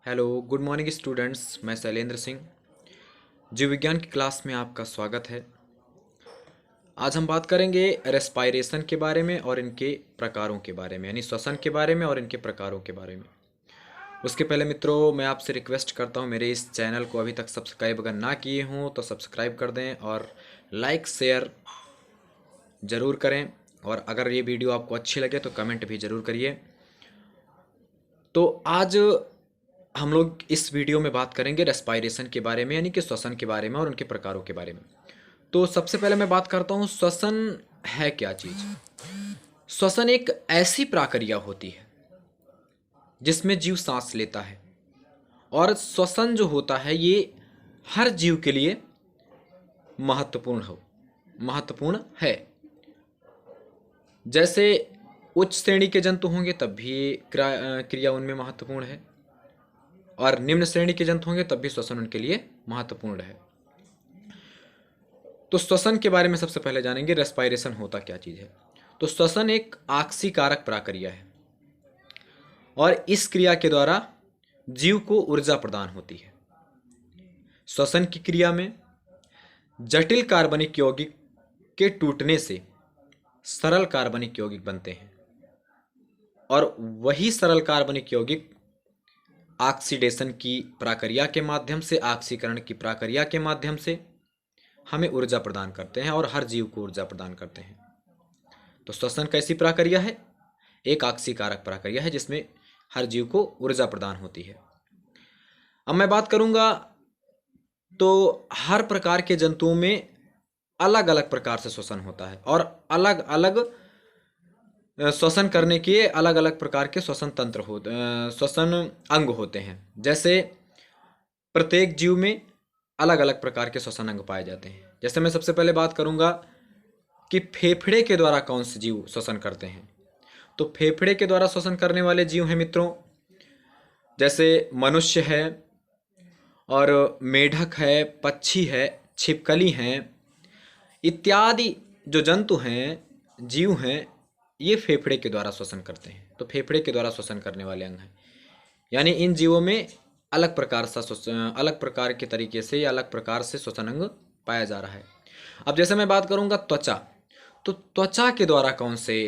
Hello good morning students. मैं शैलेंद्र सिंह, जीव विज्ञान की क्लास में आपका स्वागत है। आज हम बात करेंगे रेस्पायरेशन के बारे में और इनके प्रकारों के बारे में, यानी श्वसन के बारे में और इनके प्रकारों के बारे में। उसके पहले मित्रों, मैं आपसे रिक्वेस्ट करता हूं, मेरे इस चैनल को अभी तक सब्सक्राइब अगर ना किए हों तो सब्सक्राइब कर दें और लाइक शेयर ज़रूर करें। और अगर ये वीडियो आपको अच्छी लगे तो कमेंट भी ज़रूर करिए। तो आज हम लोग इस वीडियो में बात करेंगे रेस्पायरेशन के बारे में, यानी कि श्वसन के बारे में और उनके प्रकारों के बारे में। तो सबसे पहले मैं बात करता हूँ श्वसन है क्या चीज़। श्वसन एक ऐसी प्रक्रिया होती है जिसमें जीव सांस लेता है, और श्वसन जो होता है ये हर जीव के लिए महत्वपूर्ण है। जैसे उच्च श्रेणी के जंतु होंगे तब भी क्रिया उनमें महत्वपूर्ण है, और निम्न श्रेणी के जंतु होंगे तब भी श्वसन उनके लिए महत्वपूर्ण है। तो श्वसन के बारे में सबसे पहले जानेंगे, रेस्पायरेशन होता क्या चीज़ है। तो श्वसन एक आक्सीकारक प्रक्रिया है, और इस क्रिया के द्वारा जीव को ऊर्जा प्रदान होती है। श्वसन की क्रिया में जटिल कार्बनिक यौगिक के टूटने से सरल कार्बनिक यौगिक बनते हैं, और वही सरल कार्बनिक यौगिक ऑक्सीडेशन की प्रक्रिया के माध्यम से, ऑक्सीकरण की प्रक्रिया के माध्यम से हमें ऊर्जा प्रदान करते हैं और हर जीव को ऊर्जा प्रदान करते हैं। तो श्वसन कैसी प्रक्रिया है? एक ऑक्सीकारक प्रक्रिया है जिसमें हर जीव को ऊर्जा प्रदान होती है। अब मैं बात करूंगा तो हर प्रकार के जंतुओं में अलग अलग प्रकार से श्वसन होता है, और अलग अलग श्वसन करने के अलग अलग प्रकार के श्वसन तंत्र होते, श्वसन अंग होते हैं। जैसे प्रत्येक जीव में अलग अलग प्रकार के श्वसन अंग पाए जाते हैं। जैसे मैं सबसे पहले बात करूंगा कि फेफड़े के द्वारा कौन से जीव श्वसन करते हैं। तो फेफड़े के द्वारा श्वसन करने वाले जीव हैं मित्रों, जैसे मनुष्य है, और मेढक है, पक्षी है, छिपकली हैं, इत्यादि जो जंतु हैं, जीव हैं, ये फेफड़े के द्वारा श्वसन करते हैं। तो फेफड़े के द्वारा श्वसन करने वाले अंग हैं, यानी इन जीवों में अलग प्रकार के तरीके से या अलग प्रकार से श्वसन अंग पाया जा रहा है। अब जैसे मैं बात करूंगा त्वचा, तो त्वचा के द्वारा कौन से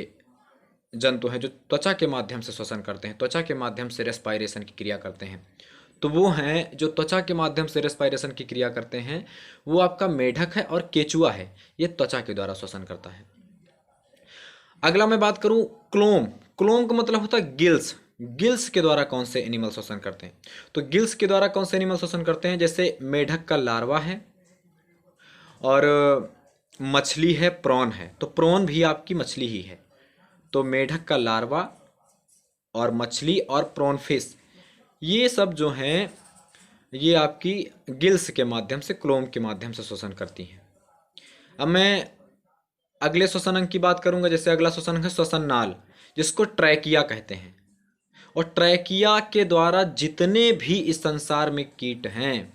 जंतु हैं जो त्वचा के माध्यम से श्वसन करते हैं, त्वचा के माध्यम से रेस्पायरेशन की क्रिया करते हैं। तो वो हैं जो त्वचा के माध्यम से रेस्पायरेशन की क्रिया करते हैं, वो आपका मेढक है और केचुआ है, ये त्वचा के द्वारा श्वसन करता है। अगला मैं बात करूं क्लोम। क्लोम का मतलब होता है गिल्स। गिल्स के द्वारा कौन से एनिमल श्वसन करते हैं? तो गिल्स के द्वारा कौन से एनिमल श्वसन करते हैं? जैसे मेढक का लार्वा है, और मछली है, प्रॉन है। तो प्रॉन भी आपकी मछली ही है। तो मेढक का लार्वा और मछली और प्रॉन फिश, ये सब जो हैं ये आपकी गिल्स के माध्यम से, क्लोम के माध्यम से श्वसन करती हैं। अब मैं अगले श्वसन अंग की बात करूंगा। जैसे अगला श्वसन अंग है श्वसन नाल, जिसको ट्रैकिया कहते हैं। और ट्रैकिया के द्वारा जितने भी इस संसार में कीट हैं,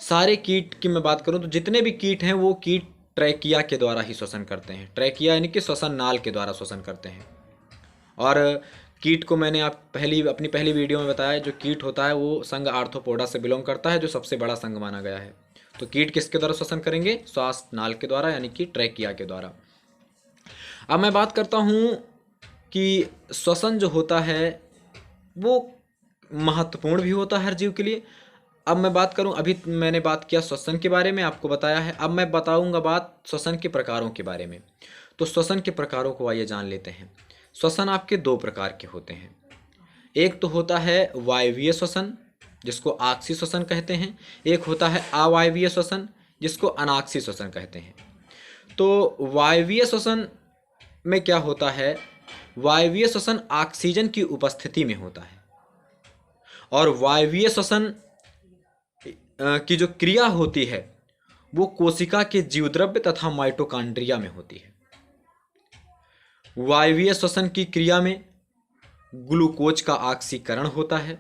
सारे कीट की मैं बात करूं तो जितने भी कीट हैं वो कीट ट्रैकिया के द्वारा ही श्वसन करते हैं। ट्रैकिया यानी कि श्वसन नाल के द्वारा श्वसन करते हैं। और कीट को मैंने अपनी पहली वीडियो में बताया, जो कीट होता है वो संघ आर्थ्रोपोडा से बिलोंग करता है, जो सबसे बड़ा संघ माना गया है। तो कीट किसके द्वारा श्वसन करेंगे? श्वास नाल के द्वारा, यानी कि ट्रैकिया के द्वारा। अब मैं बात करता हूँ कि श्वसन जो होता है वो महत्वपूर्ण भी होता है हर जीव के लिए। अब मैं बात करूं, अभी मैंने बात किया श्वसन के बारे में, आपको बताया है। अब मैं बताऊंगा बात श्वसन के प्रकारों के बारे में। तो श्वसन के प्रकारों को आइए जान लेते हैं। श्वसन आपके दो प्रकार के होते हैं। एक तो होता है वायवीय श्वसन, जिसको आक्सी श्वसन कहते हैं। एक होता है अवायवीय श्वसन, जिसको अनाक्सी श्वसन कहते हैं। तो वायवीय श्वसन में क्या होता है? वायवीय श्वसन ऑक्सीजन की उपस्थिति में होता है, और वायवीय श्वसन की जो क्रिया होती है वो कोशिका के जीवद्रव्य तथा माइटोकॉन्ड्रिया में होती है। वायवीय श्वसन की क्रिया में ग्लूकोज का ऑक्सीकरण होता है,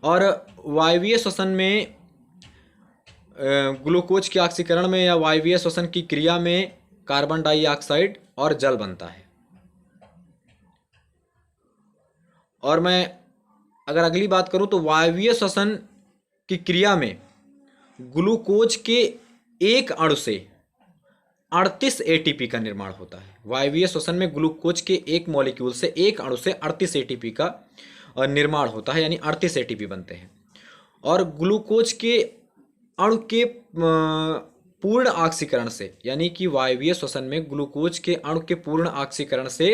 और वायवीय श्वसन में ग्लूकोज के ऑक्सीकरण में या वायवीय श्वसन की क्रिया में कार्बन डाइऑक्साइड और जल बनता है। और मैं अगर अगली बात करूं तो वायवीय श्वसन की क्रिया में ग्लूकोज के एक अणु से 38 एटीपी का निर्माण होता है। वायवीय श्वसन में ग्लूकोज के एक मॉलिक्यूल से एक अणु से 38 एटीपी का निर्माण होता है, यानी 38 एटीपी बनते हैं। और ग्लूकोज के अणु के पूर्ण ऑक्सीकरण से, यानी कि वायवीय श्वसन में ग्लूकोज के अणु के पूर्ण ऑक्सीकरण से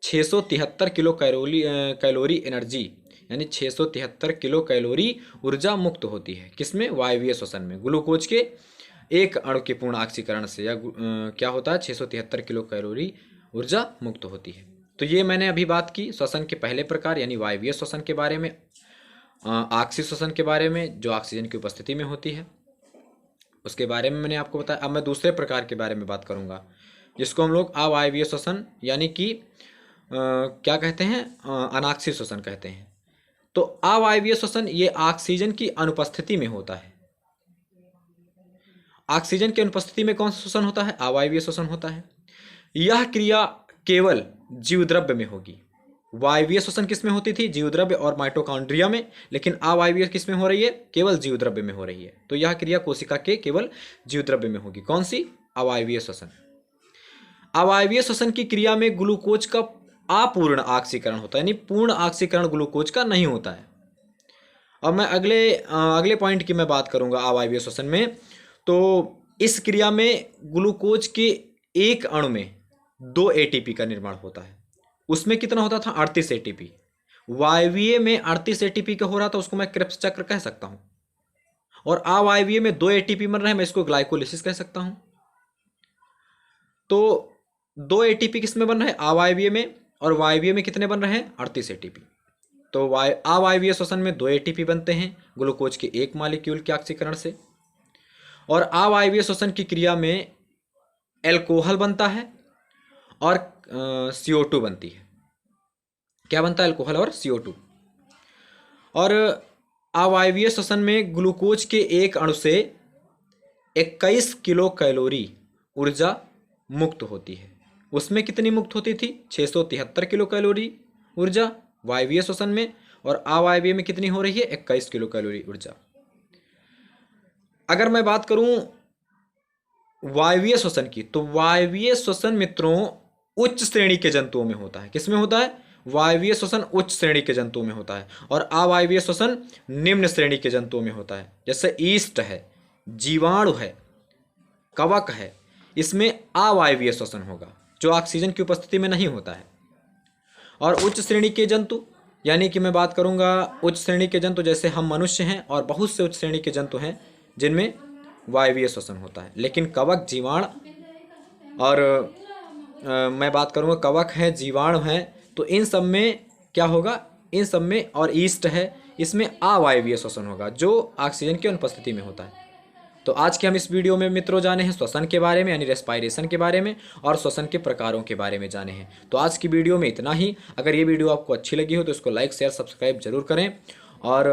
673 किलो कैलोरी एनर्जी, यानी 673 किलो कैलोरी ऊर्जा मुक्त होती है। किसमें? वायवीय श्वसन में। ग्लूकोज के एक अणु के पूर्ण ऑक्सीकरण से या क्या होता है, 673 किलो कैलोरी ऊर्जा मुक्त होती है। तो ये मैंने अभी बात की श्वसन के पहले प्रकार यानी वायवीय श्वसन के बारे में, ऑक्सी श्वसन के बारे में जो ऑक्सीजन की उपस्थिति में होती है उसके बारे में मैंने आपको बताया। अब मैं दूसरे प्रकार के बारे में बात करूंगा जिसको हम लोग अवायवीय श्वसन यानी कि क्या कहते हैं, अनाक्सी श्वसन कहते हैं। तो अवायवीय श्वसन ये ऑक्सीजन की अनुपस्थिति में होता है। ऑक्सीजन की अनुपस्थिति में कौन सा श्वसन होता है? अवायवीय श्वसन होता है। यह क्रिया केवल जीवद्रव्य में होगी। वायवीय श्वसन किसमें होती थी? जीवद्रव्य और माइटोकॉन्ड्रिया में। लेकिन अवायवीय किसमें हो रही है? केवल जीवद्रव्य में हो रही है। तो यह क्रिया कोशिका के केवल जीवद्रव्य में होगी। कौन सी? अवायवीय श्वसन। अवायवीय श्वसन की क्रिया में ग्लूकोज का अपूर्ण ऑक्सीकरण होता है, यानी पूर्ण ऑक्सीकरण ग्लूकोज का नहीं होता है। अब मैं अगले पॉइंट की मैं बात करूंगा अवायवीय श्वसन में। तो इस क्रिया में ग्लूकोज के एक अणु में 2 एटीपी का निर्माण होता है। उसमें कितना होता था? 38 एटीपी। वायवीय में 38 एटीपी का हो रहा था, उसको मैं क्रेब्स चक्र कह सकता हूं। और अवायवीय में 2 एटीपी बन रहे हैं, मैं इसको ग्लाइकोलिसिस कह सकता हूं। तो 2 एटीपी किस में बन रहे हैं? अवायवीय में। और वायवीय में कितने बन रहे हैं? 38 एटीपी। तो अवायवीय श्वसन में 2 एटीपी बनते हैं ग्लूकोज के एक मॉलिक्यूल के ऑक्सीकरण से। और अवायवीय श्वसन की क्रिया में एल्कोहल बनता है और CO2 बनती है। क्या बनता है? एल्कोहल और CO2। और अवायवीय श्वसन में ग्लूकोज के एक अणु से 21 किलो कैलोरी ऊर्जा मुक्त होती है। उसमें कितनी मुक्त होती थी? 673 किलो कैलोरी ऊर्जा वायवीय श्वसन में। और अवायवीय में कितनी हो रही है? 21 किलो कैलोरी ऊर्जा। अगर मैं बात करूं वायवीय श्वसन की, तो वायवीय श्वसन मित्रों उच्च श्रेणी के जंतुओं में होता है। किसमें होता है? वायवीय श्वसन उच्च श्रेणी के जंतुओं में होता है और अवायवीय श्वसन निम्न श्रेणी के जंतुओं में होता है। जैसे ईस्ट है, जीवाणु है, कवक है, इसमें अवायवीय श्वसन होगा जो ऑक्सीजन की उपस्थिति में नहीं होता है। और उच्च श्रेणी के जंतु यानी कि मैं बात करूंगा उच्च श्रेणी के जंतु जैसे हम मनुष्य हैं और बहुत से उच्च श्रेणी के जंतु हैं जिनमें वायवीय श्वसन होता है। लेकिन कवक, जीवाणु और मैं बात करूंगा कवक है, जीवाणु है, तो इन सब में क्या होगा? इन सब में, और ईस्ट है, इसमें अवायवीय श्वसन होगा जो ऑक्सीजन की अनुपस्थिति में होता है। तो आज के हम इस वीडियो में मित्रों जाने हैं श्वसन के बारे में यानी रेस्पायरेशन के बारे में और श्वसन के प्रकारों के बारे में जाने हैं। तो आज की वीडियो में इतना ही। अगर ये वीडियो आपको अच्छी लगी हो तो इसको लाइक, शेयर, सब्सक्राइब जरूर करें और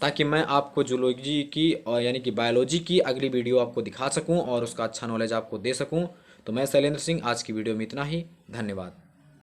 ताकि मैं आपको जूलॉजी की और यानी कि बायोलॉजी की अगली वीडियो आपको दिखा सकूं और उसका अच्छा नॉलेज आपको दे सकूं। तो मैं शैलेंद्र सिंह, आज की वीडियो में इतना ही। धन्यवाद।